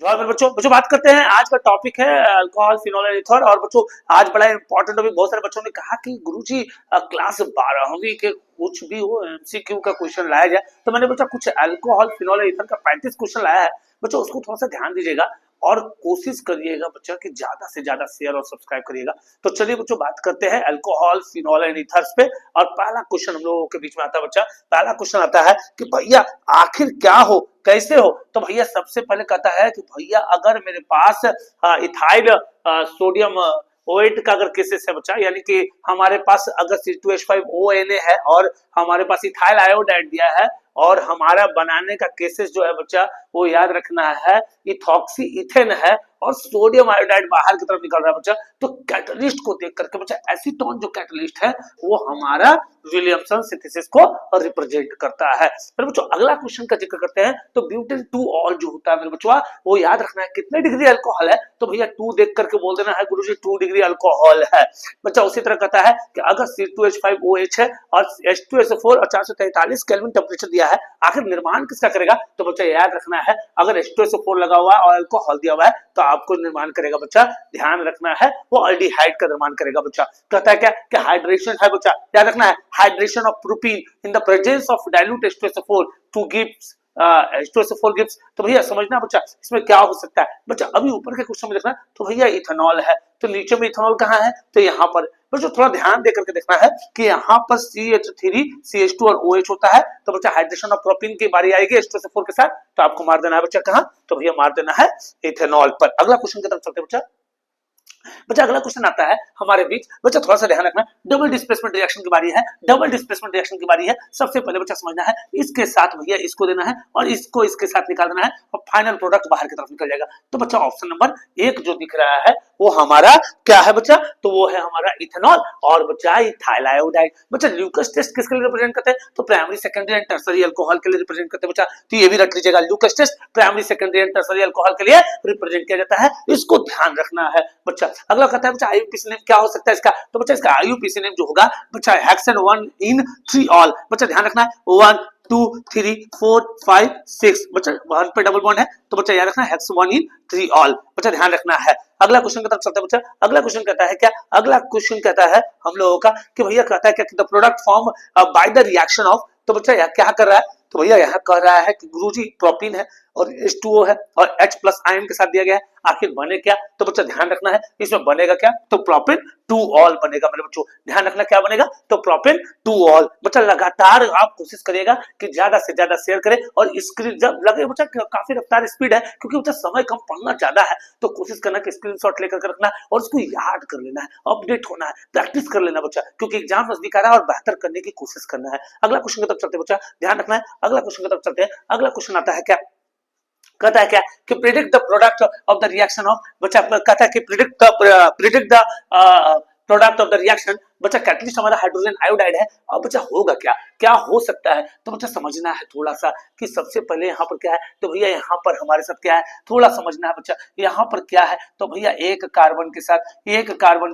और मेरे बच्चों बच्चों बात करते हैं। आज का टॉपिक है अल्कोहल, फिनोल एंड ईथर। और बच्चों आज बड़ा इंपॉर्टेंट टॉपिक, बहुत सारे बच्चों ने कहा कि गुरुजी क्लास 12वीं के कुछ भी हो एमसीक्यू का क्वेश्चन लाया जाए, तो मैंने बच्चा कुछ अल्कोहल, फिनोल एंड ईथर का 35 क्वेश्चन लाया है। बच्चों उसको थोड़ा सा ध्यान दीजिएगा और कोशिश करिएगा बच्चा कि ज्यादा से ज्यादा शेयर और सब्सक्राइब करिएगा। तो चलिए बच्चों बात करते हैं अल्कोहल, फिनोल एंड ईथर्स पे। और पहला क्वेश्चन हम लोगों के बीच में आता है बच्चा। पहला क्वेश्चन आता है कि भैया आखिर क्या हो, कैसे हो। तो भैया सबसे पहले कहता है कि भैया अगर मेरे पास इथाइल सोडियम ओएट का अगर केसेस है बच्चा, यानी कि हमारे पास अगर C2H5ONa है और हमारे पास इथाइल आयोडाइड दिया है और हमारा बनाने का केसेस जो है बच्चा वो याद रखना है इथॉक्सी इथेन है और सोडियम आयोडाइड बाहर की तरफ निकल रहा है बच्चा, तो कैटलिस्ट को देख करके बच्चा एसीटोन जो कैटलिस्ट है वो हमारा विलियमसन सिंथेसिस को रिप्रेजेंट करता है। फिर बच्चों अगला क्वेश्चन का जिक्र करते हैं। तो ब्यूटेन 2 ऑल जो होता है मेरे बच्चों वो याद रखना है कितने डिग्री अल्कोहल है। तो भैया 2 देख करके बोल देना है गुरुजी 2 डिग्री अल्कोहल है बच्चा। उसी तरह कहता है कि अगर C2H5OH है और H2SO4 और 443 केल्विन टेम्परेचर दिया है, आखिर निर्माण किसका करेगा। तो बच्चा याद रखना है अगर H2SO4 लगा हुआ है और अल्कोहल दिया हुआ है तो आपको निर्माण करेगा बच्चा, ध्यान रखना है वो अल्डिहाइड का निर्माण करेगा बच्चा। कहता है क्या कि हाइड्रेशन है बच्चा, याद रखना है hydration of propene in the presence of dilute H2SO4 two gives H2SO4 gives. तो भैया समझना बच्चा इसमें क्या हो सकता है बच्चा। अभी ऊपर के क्वेश्चन में देखना तो भैया इथेनॉल है, तो नीचे में इथेनॉल कहाँ है, तो यहाँ पर बच्चों थोड़ा ध्यान दे करके देखना है कि यहाँ पर CH3 CH2 और OH होता है। तो बच्चा हाइड्रेशन ऑफ प्रोपीन की बारी आएगी H2SO4 के साथ, तो आपको मार देना है बच्चा कहाँ, तो भैया मार देना है इथेनॉल पर। अगला क्वेश्चन की तरफ चलते हैं बच्चा। अगला क्वेश्चन आता है हमारे बीच बच्चा, थोड़ा सा ध्यान रखना, डबल डिस्प्लेसमेंट रिएक्शन की बारी है। डबल डिस्प्लेसमेंट रिएक्शन की बारी है। सबसे पहले बच्चा समझना है इसके साथ भैया इसको देना है और इसको इसके साथ निकाल देना है और फाइनल प्रोडक्ट बाहर की तरफ निकल जाएगा। तो बच्चा ऑप्शन नंबर 1 जो दिख रहा है वो हमारा क्या है बच्चा, तो वो है हमारा इथेनॉल और बच्चा इथाइल आयोडाइड। बच्चा ल्यूकस टेस्ट किसके लिए रिप्रेजेंट करते हैं, तो primary secondary and tertiary alcohol के लिए रिप्रेजेंट करते हैं बच्चा। तो ये भी रख लीजिएगा, Lucas test primary secondary and tertiary alcohol के लिए रिप्रेजेंट किया जाता है, इसको ध्यान रखना है बच्चा। अगला कहता है बच्चा आईयूपीसी नेम क्या हो सकता है इसका, तो बच्चा इसका आईयूपीसी नेम जो होगा बच्चा हेक्सेन 1 इन 3 ऑल। बच्चा ध्यान रखना है 1 2 3 4 5 6 बच्चा 1 पे डबल बॉन्ड है, तो बच्चा याद रखना है हेक्स 1 इन 3 ऑल बच्चा ध्यान रखना है। अगला क्वेश्चन की तरफ चलते हैं बच्चा। अगला क्वेश्चन कहता है क्या, अगला क्वेश्चन कहता है हम लोगों का कि भैया कहता है क्या the product form by the reaction of. तो बच्चा क्या कर रहा है, तो भैया यहाँ कह रहा है कि गुरुजी प्रोपीन है और H2O है और H प्लस आयन के साथ दिया गया है, आखिर बने क्या। तो बच्चा ध्यान रखना है इसमें बनेगा क्या, तो प्रोपेन 2 ऑल बनेगा मेरे बच्चों। ध्यान रखना क्या बनेगा, तो प्रोपेन 2 ऑल। बच्चा लगातार आप कोशिश करिएगा कि ज्यादा से ज्यादा शेयर करें और स्क्रीन जब लगे बच्चा काफी रफ्तार स्पीड है क्योंकि बच्चा समय कम पढ़ना ज्यादा है, तो कोशिश करना कि स्क्रीनशॉट लेकर रखना और उसको याद कर लेना है, अपडेट होना है, प्रैक्टिस कर लेना बच्चा, क्योंकि एग्जाम नजदीक आ रहा है और बेहतर करने की कोशिश करना है। अगला क्वेश्चन की तरफ चलते बच्चा, ध्यान रखना है। अगला क्वेश्चन की तरफ चलते हैं। अगला क्वेश्चन आता है क्या, कहता है क्या कि predict the product of the reaction of. बच्चा कहता है कि predict the product of the reaction. बच्चा कैटलिस्ट हमारा हाइड्रोजन आयोडाइड है और बच्चा होगा क्या, क्या हो सकता है, तो बच्चा समझना है थोड़ा सा कि सबसे पहले यहाँ पर क्या है, तो भैया यहाँ पर हमारे साथ क्या है थोड़ा समझना है बच्चा। यहाँ पर क्या है, तो भैया एक कार्बन के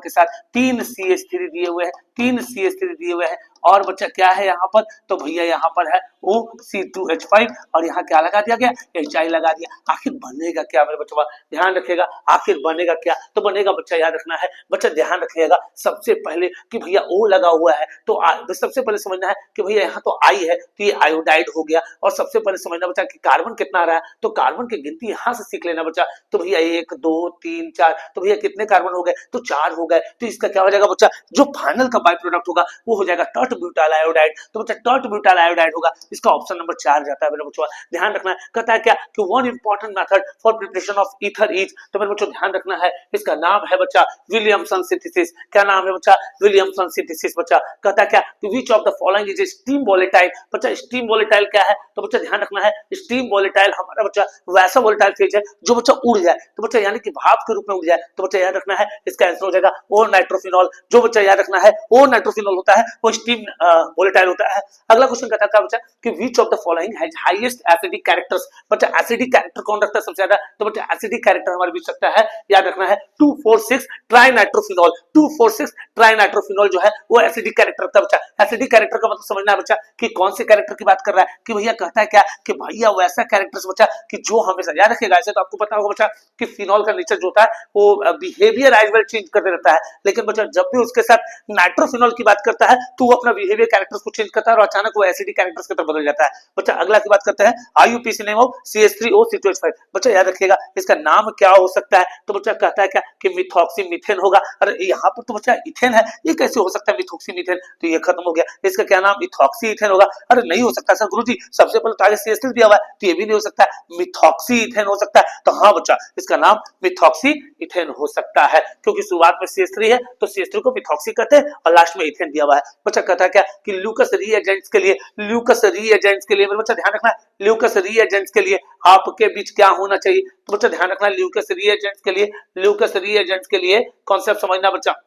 साथ 3 CH3 दिए हुए हैं, 3 CH3 दिए हुए हैं और बच्चा क्या है यहाँ पर, तो भैया यहाँ पर है O C2H5 और यहाँ क्या लगा दिया गया, HI लगा दिया। आखिर बनेगा क्या मेरे बच्चों, ध्यान रखिएगा आखिर बनेगा क्या, तो बनेगा बच्चा याद रखना है बच्चा, ध्यान रखिएगा सबसे पहले कि भैया O लगा हुआ है तो सबसे पहले समझना है कि भैया यहाँ तो I है तो ये आयोडाइड हो गया। और सबसे पहले समझना बच्चा कि कार्बन कितना आ रहा है, तो कार्बन की गिनती यहाँ से सीख लेना बच्चा। तो भैया 1 2 3 4, तो भैया कितने कार्बन हो गए, तो 4 हो गए। तो इसका क्या हो जाएगा बच्चा, जो फाइनल का बाय प्रोडक्ट होगा वो हो जाएगा टर्ट ब्यूटाइल आयोडाइड। तो बच्चा टर्ट ब्यूटाइल आयोडाइड होगा, इसका ऑप्शन नंबर 4 जाता है मेरे बच्चों। ध्यान रखना है, कहता है क्या कि one important method for preparation of ether is. तो मेरे बच्चों ध्यान रखना है इसका नाम है बच्चा विलियमसन सिंथेसिस। क्या नाम है बच्चा, विलियमसन सिंथेसिस। बच्चा कहता है क्या कि which of the following is steam volatile. बच्चा स्टीम वोलेटाइल क्या है, तो बच्चा ध्यान रखना है स्टीम वोलेटाइल हमारा बच्चा वैसा वोलेटाइल फेज है जो बच्चा उड़ जाए, तो बच्चा यानी कि भाप के रूप में उड़ जाए। तो बच्चा याद रखना है इसका आंसर हो जाएगा ओ नाइट्रोफिनॉल। जो बच्चा याद रखना है ओ नाइट्रोफिनॉल होता है वो स्टीम मीन वोलेटाइल होता है। अगला क्वेश्चन कहता है क्या बच्चा कि which of the following has highest acidic characters. बच्चा एसिडिक कैरेक्टर कौन रखता है सबसे ज्यादा, तो बच्चा एसिडिक कैरेक्टर हमारे बीच सकता है, याद रखना है 2,4,6 ट्राइनाइट्रोफिनॉल। 2,4,6 ट्राइनाइट्रोफिनॉल जो है वो एसिडिक कैरेक्टर रखता है बच्चा। एसिडिक कैरेक्टर का मतलब समझना है बच्चा कि कौन से कैरेक्टर की बात कर रहा है, कि भैया कहता है क्या कि भैया वैसा कैरेक्टर बच्चा कि जो हमेशा याद रखिएगा। ऐसे तो आपको पता होगा बच्चा कि फिनॉल का नेचर जो होता है वो बिहेवियर एज वेल चेंज करते रहता है, लेकिन बच्चा जब भी उसके साथ नाइट्रोफिनॉल की बात करता है तो वो अपना बिहेवियर कैरेक्टर्स को चेंज करता है और अचानक वो एसिडिक कैरेक्टर्स की तरफ बदल जाता है। बच्चा अगला की बात करते हैं IUPAC नेम ऑफ CH3O-C2H5। बच्चा याद रखिएगा इसका नाम क्या हो सकता है, तो बच्चा कहता है क्या कि मिथॉक्सी मीथेन होगा। अरे यहाँ पर तो बच्चा इथेन है, ये कैसे हो सकता है मिथॉक्सी मीथेन, तो ये खत्म हो गया, इसका क्या नाम इथॉक्सी इथेन होगा। अरे नहीं हो सकता सर गुरुजी, सबसे पहले तो आगे CH3 दिया हुआ है तो ये भी नहीं हो सकता है, मिथॉक्सी इथेन हो सकता है। तो हाँ बच्चा इसका नाम मिथॉक्सी इथेन हो सकता है, क्योंकि शुरुआत में CH3 है तो CH3 को मिथॉक्सी कहते हैं और लास्ट में इथेन दिया हुआ है। बच्चा कहता है क्या कि ल्यूकस रीएजेंट्स के लिए, ल्यूकस रीएजेंट्स के लिए मेरे बच्चा ध्यान रखना है, ल्यूकस रीएजेंट्स के लिए आपके बीच क्या होना चाहिए, तो बच्चा ध्यान रखना ल्यूकस रीएजेंट्स के लिए, ल्यूकस रीएजेंट्स के लिए कॉन्सेप्ट समझना बच्चा।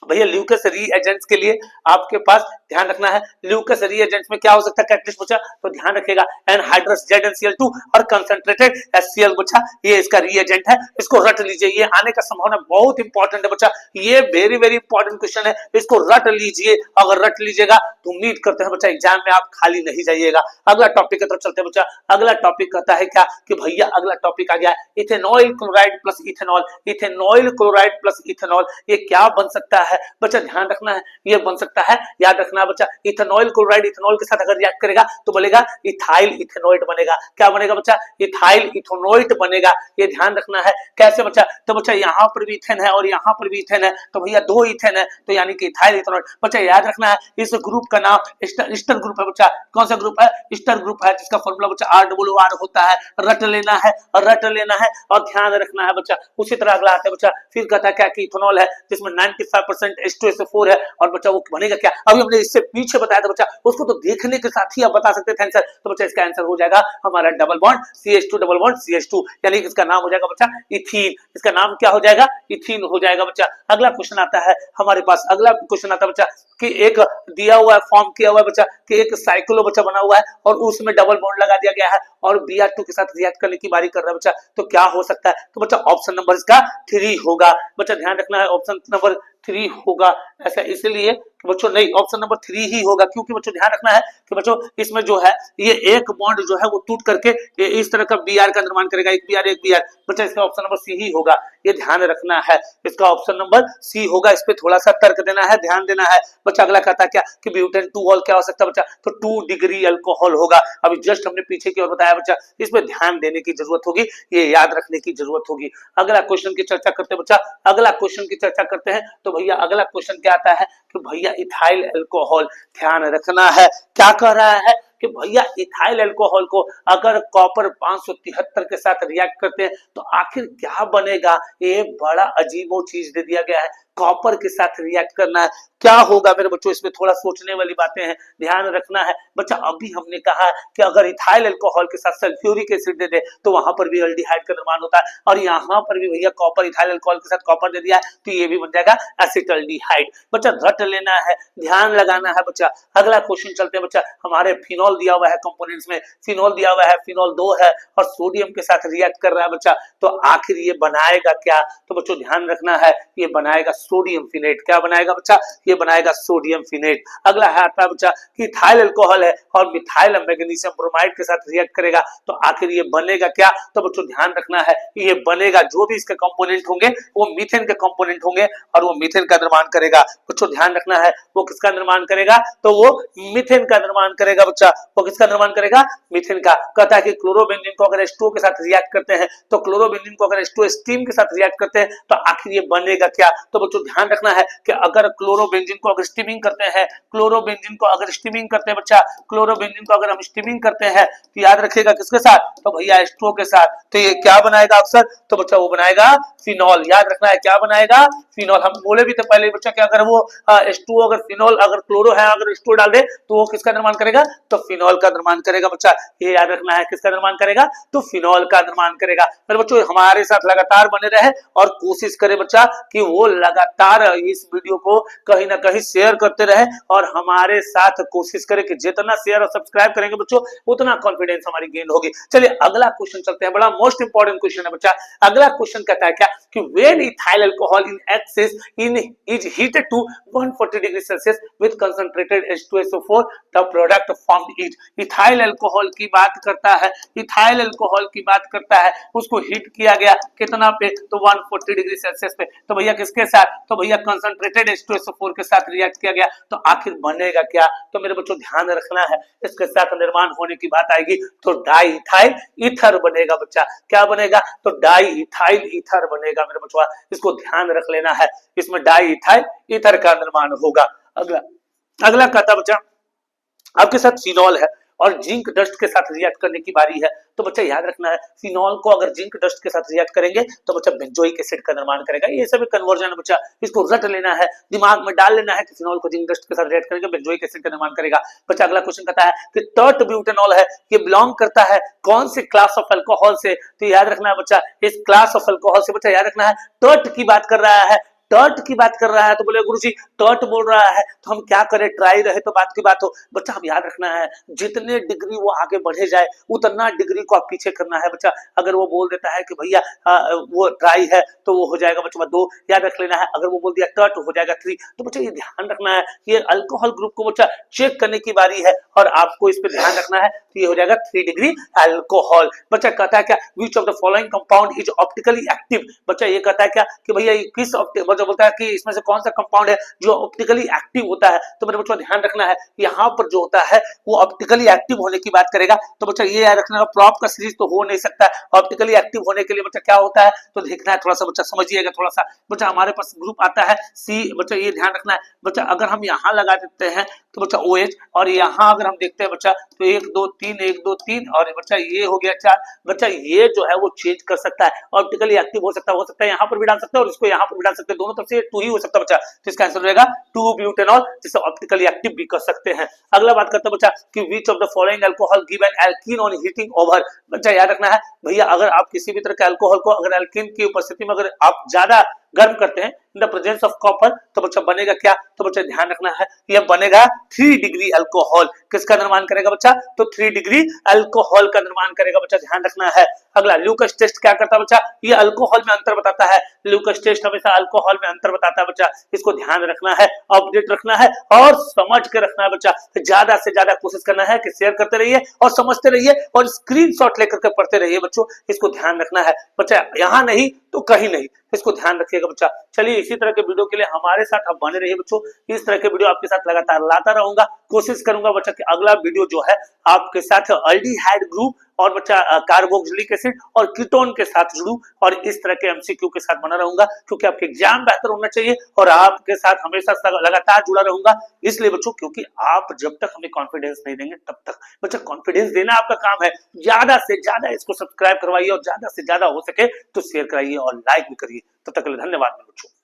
भैया ल्यूकस रीएजेंट्स के लिए आपके पास ध्यान रखना है ल्यूकस रीएजेंट्स में क्या हो सकता है कैटलिस्ट बच्चा, तो ध्यान रखिएगा एनहाइड्रस ZnCl2 और कंसंट्रेटेड HCl बच्चा, ये इसका रीएजेंट है, इसको रट लीजिए, ये आने का संभावना बहुत इंपॉर्टेंट है बच्चा, ये वेरी वेरी इंपॉर्टेंट क्वेश्चन है, इसको रट लीजिए। अगर रट लीजिएगा तो उम्मीद करते हैं बच्चा एग्जाम में आप खाली नहीं जाइएगा। अगला टॉपिक की तरफ चलते हैं बच्चा। अगला टॉपिक कहता है क्या कि भैया अगला टॉपिक आ गया ethanoyl chloride plus ethanol. Ethanoyl chloride plus ethanol ये क्या बन सकता है बच्चा, ध्यान रखना है, ये बन सकता है, याद रखना है बच्चा, इथेनॉइल क्लोराइड इथेनॉल के साथ अगर रिएक्ट करेगा तो बनेगा इथाइल इथेनोएट बनेगा। क्या बनेगा बच्चा, इथाइल इथेनोएट बनेगा, ये ध्यान रखना है। कैसे बच्चा, तो बच्चा यहाँ पर भी इथेन है और यहाँ पर भी इथेन है, तो भैया दो इथेन है तो यानी कि इथाइल इथेनोएट। बच्चा याद रखना है इस ग्रुप का नाम ईस्टर ग्रुप है बच्चा। कौन सा ग्रुप है, ईस्टर ग्रुप है, जिसका फॉर्मूला बच्चा RRR होता है। रट लेना है, रट लेना है और ध्यान रखना है बच्चा। उसी तरह अगला आता है बच्चा, फिर कहता है क्या कि इथेनॉल है जिसमें 95% H2SO4 है और बच्चा वो बनेगा क्या, अभी हमने इससे पीछे बताया था बच्चा, उसको तो देखने के साथ ही आप बता सकते थे आंसर। तो बच्चा इसका आंसर हो जाएगा हमारा double bond CH2 double bond CH2, यानी कि इसका नाम हो जाएगा बच्चा इथीन। इसका नाम क्या हो जाएगा, इथीन हो जाएगा बच्चा। अगला क्वेश्चन आता है हमारे पास, अगला क्वेश्चन आता है बच्चा कि एक दिया हुआ है, फॉर्म किया हुआ है बच्चा कि एक साइक्लो बच्चा बना हुआ है और उसमें डबल बॉन्ड लगा दिया गया है और Br2 के साथ रिएक्ट करने की बारी कर रहा है बच्चा, तो क्या हो सकता है, तो बच्चा ऑप्शन नंबर इसका 3 होगा। बच्चा ध्यान रखना है ऑप्शन नंबर 3 होगा, ऐसा इसलिए बच्चों नहीं ऑप्शन नंबर 3 ही होगा, क्योंकि बच्चों ध्यान रखना है कि बच्चों इसमें जो है ये एक बॉन्ड जो है वो टूट करके ये इस तरह का Br का निर्माण करेगा, एक Br बच्चा इसका ऑप्शन नंबर C ही होगा, ये ध्यान रखना है, इसका ऑप्शन नंबर C होगा। इस पे थोड़ा सा तर्क देना है, ध्यान देना है बच्चा। अगला कहता है क्या कि ब्यूटेन 2 ऑल क्या हो सकता है बच्चा, तो 2 डिग्री अल्कोहल होगा। अभी जस्ट हमने पीछे की ओर बताया बच्चा, इस पे ध्यान देने की जरूरत होगी, ये याद रखने की जरूरत होगी। अगला क्वेश्चन की चर्चा करते हैं बच्चा, अगला क्वेश्चन की चर्चा करते हैं। तो भैया अगला क्वेश्चन क्या आता है कि भैया इथाइल अल्कोहल, ध्यान रखना है क्या कह रहा है कि भैया इथाइल अल्कोहल को अगर कॉपर 573 के साथ रिएक्ट करते हैं तो आखिर क्या बनेगा, ये बड़ा अजीबो चीज दे दिया गया है, कॉपर के साथ रिएक्ट करना है, क्या होगा मेरे बच्चों, इसमें थोड़ा सोचने वाली बातें हैं, ध्यान रखना है बच्चा। अभी हमने कहा कि अगर इथाइल अल्कोहल के साथ सल्फ्यूरिक एसिड दे दे तो वहां पर भी एल्डिहाइड का निर्माण होता है, और यहाँ पर भी भैया कॉपर, इथाइल अल्कोहल के साथ कॉपर दे दिया है तो ये भी बन जाएगा एसिटल्डिहाइड। बच्चा रट लेना है, ध्यान लगाना है बच्चा। अगला क्वेश्चन चलते हैं बच्चा, हमारे फिनॉल दिया हुआ है कंपोनेंट्स में, फिनॉल दिया हुआ है, फिनॉल 2 है और सोडियम के साथ रिएक्ट कर रहा है बच्चा, तो आखिर ये बनाएगा क्या, तो बच्चों ध्यान रखना है ये बनाएगा सोडियम फिनेट। क्या बनाएगा बच्चा, ये बनाएगा सोडियम फिनेट। अगला है आता है बच्चा कि इथाइल अल्कोहल है और मिथाइल मैग्नीशियम ब्रोमाइड के साथ रिएक्ट करेगा तो आखिर ये बनेगा क्या, तो बच्चों ध्यान रखना है ये बनेगा, जो भी इसके कंपोनेंट होंगे वो मीथेन के कंपोनेंट होंगे और वो मीथेन का निर्माण करेगा। बच्चों ध्यान रखना है वो किसका निर्माण करेगा, तो वो मीथेन का निर्माण करेगा बच्चा। वो किसका निर्माण करेगा, मीथेन का। कहता है कि क्लोरोबेंजीन को अगर H2O के साथ रिएक्ट करते हैं तो क्लोरोबेंजीन को अगर H2O स्टीम के साथ रिएक्ट करते हैं तो आखिर ये बनेगा क्या, तो बच्चों ध्यान रखना है कि अगर क्लोरोबेंजीन को अगर स्टीमिंग करते हैं, क्लोरोबेंजीन को अगर स्टीमिंग करते हैं बच्चा, क्लोरोबेंजीन को अगर हम स्टीमिंग करते हैं तो याद रखिएगा किसके साथ, तो भैया H2O के साथ, तो ये क्या बनाएगा अक्सर, तो बच्चा वो बनाएगा फिनॉल। याद रखना है क्या बनाएगा, फिनॉल, हम बोले भी थे पहले बच्चा कि अगर वो H2O अगर फिनॉल अगर क्लोरो है अगर H2O डाल दे तो वो किसका निर्माण करेगा, तो फिनॉल का निर्माण करेगा बच्चा। ये याद रखना है, किसका निर्माण करेगा, तो फिनॉल का निर्माण करेगा। फिर बच्चों हमारे साथ लगातार बने रहे और कोशिश करें बच्चा कि वो लगातार इस वीडियो को कहीं ना कहीं शेयर करते रहे और हमारे साथ कोशिश करें कि जितना शेयर और सब्सक्राइब करेंगे बच्चों उतना कॉन्फिडेंस हमारी गेन होगी। चलिए अगला क्वेश्चन चलते हैं, बड़ा मोस्ट इंपॉर्टेंट क्वेश्चन है बच्चा। अगला क्वेश्चन कहता है क्या कि when ethyl alcohol in excess in is heated to 140 degree Celsius with concentrated H2SO4 the product formed is. Ethyl alcohol की बात करता है, इथाइल अल्कोहल की बात करता है, उसको हीट किया गया कितना पे, तो 140 डिग्री सेल्सियस पे। तो भैया किसके साथ, तो भैया कंसंट्रेटेड H2SO4 के साथ रिएक्ट किया गया, तो आखिर बनेगा क्या, तो मेरे बच्चों ध्यान रखना है, इसके साथ निर्माण होने की बात आएगी तो डाई इथाइल ईथर बनेगा बच्चा। क्या बनेगा, तो डाई इथाइल ईथर बनेगा मेरे बच्चों, इसको ध्यान रख लेना है, इसमें डाई इथाइल ईथर का निर्माण होगा। अगला अगला कहता बच्चा आपके साथ फिनॉल है और जिंक डस्ट के साथ रिएक्ट करने की बारी है, तो बच्चा याद रखना है फिनॉल को अगर जिंक डस्ट के साथ रिएक्ट करेंगे तो बच्चा बेंजोइक एसिड का निर्माण करेगा। ये सभी कन्वर्जन है बच्चा, इसको रट लेना है, दिमाग में डाल लेना है कि फिनॉल को जिंक डस्ट के साथ रिएक्ट करेंगे बेंजोइक एसिड का निर्माण करेगा। बच्चा अगला क्वेश्चन कहता है कि टर्ट ब्यूटेनॉल है, ये बिलोंग करता है कौन से क्लास ऑफ अल्कोहल से, तो याद रखना है बच्चा इस क्लास ऑफ अल्कोहल से, बच्चा याद रखना है टर्ट की बात कर रहा है, टर्ट की बात कर रहा है, तो बोले गुरुजी टर्ट बोल रहा है तो हम क्या करें, ट्राई रहे तो बात की बात हो। बच्चा हम याद रखना है जितने डिग्री वो आगे बढ़े जाए उतना डिग्री को आप पीछे करना है बच्चा। अगर वो बोल देता है कि भैया वो ट्राई है तो वो हो जाएगा बच्चा 2, याद रख लेना है। अगर वो बोल दिया टर्ट हो जाएगा 3, तो बच्चा ये ध्यान रखना है ये अल्कोहल ग्रुप को बच्चा चेक करने की बारी है और आपको इस पर ध्यान रखना है, तो ये हो जाएगा 3 डिग्री अल्कोहल। बच्चा कहता है क्या which of the following compound is optically active, बच्चा ये कहता है क्या कि भैया किस बोलता है कि इसमें से कौन सा कंपाउंड है जो ऑप्टिकली एक्टिव होता है, तो मेरे बच्चों ध्यान रखना है यहाँ पर जो होता है वो ऑप्टिकली एक्टिव होने की बात करेगा। तो बच्चा ये याद रखना प्रॉप का सीरीज तो हो नहीं सकता, ऑप्टिकली एक्टिव होने के लिए बच्चा क्या होता है, तो देखना है थोड़ा सा बच्चा समझिएगा थोड़ा सा। बच्चा हमारे पास ग्रुप आता है सी, बच्चा ये ध्यान रखना है बच्चा, अगर हम यहाँ लगा देते हैं तो बच्चा OH और यहाँ अगर हम देखते हैं बच्चा तो 1 2 3 1 2 3 और बच्चा ये हो गया 4। बच्चा ये जो है वो चेंज कर सकता है, ऑप्टिकली एक्टिव हो सकता है यहाँ पर भी डाल सकते हैं और इसको यहाँ पर भी डाल सकते हैं, दोनों तरफ से 2 ही हो सकता है बच्चा। तो इसका आंसर रहेगा 2 ब्यूटेनॉल, जिसे ऑप्टिकली एक्टिव भी कर सकते हैं। अगला बात करते हैं बच्चा कि which of the following alcohol give an alkene on heating over, बच्चा याद रखना है भैया अगर आप किसी भी तरह के अल्कोहल को अगर एल्कीन की उपस्थिति में अगर आप ज्यादा गर्म करते हैं in the presence of copper, तो बच्चा बनेगा क्या, तो बच्चा ध्यान रखना है यह बनेगा 3 डिग्री अल्कोहल। किसका निर्माण करेगा बच्चा, तो 3 डिग्री अल्कोहल का निर्माण करेगा बच्चा, ध्यान रखना है। अगला ल्यूकस टेस्ट क्या करता है बच्चा, ये अल्कोहल में अंतर बताता है, ल्यूकस टेस्ट हमेशा अल्कोहल में अंतर बताता है बच्चा, इसको ध्यान रखना है, अपडेट रखना है और समझ के रखना है बच्चा। ज्यादा से ज्यादा कोशिश करना है कि शेयर करते रहिए और समझते रहिए और स्क्रीनशॉट लेकर के पढ़ते रहिए बच्चों, इसको ध्यान रखना है बच्चा, यहाँ नहीं तो कहीं नहीं, इसको ध्यान रखिएगा बच्चा। चलिए इसी तरह के वीडियो के लिए हमारे साथ आप बने रहिए बच्चों, इस तरह के वीडियो आपके साथ लगातार लाता रहूंगा। कोशिश करूंगा बच्चा कि अगला वीडियो जो है आपके साथ अल्डिहाइड ग्रुप और बच्चा कार्बोक्सिलिक एसिड और कीटोन के साथ जुड़ूं और इस तरह के एमसीक्यू के साथ बना रहूंगा, क्योंकि आपके एग्जाम बेहतर होना चाहिए और आपके साथ हमेशा लगातार जुड़ा रहूंगा। इसलिए बच्चों क्योंकि आप जब तक हमें कॉन्फिडेंस नहीं देंगे तब तक बच्चा कॉन्फिडेंस देना आपका काम है। ज्यादा से ज्यादा इसको सब्सक्राइब करवाइए और ज्यादा से ज्यादा हो सके तो शेयर कराइए और लाइक भी करिए। तब तक के लिए धन्यवाद बच्चों।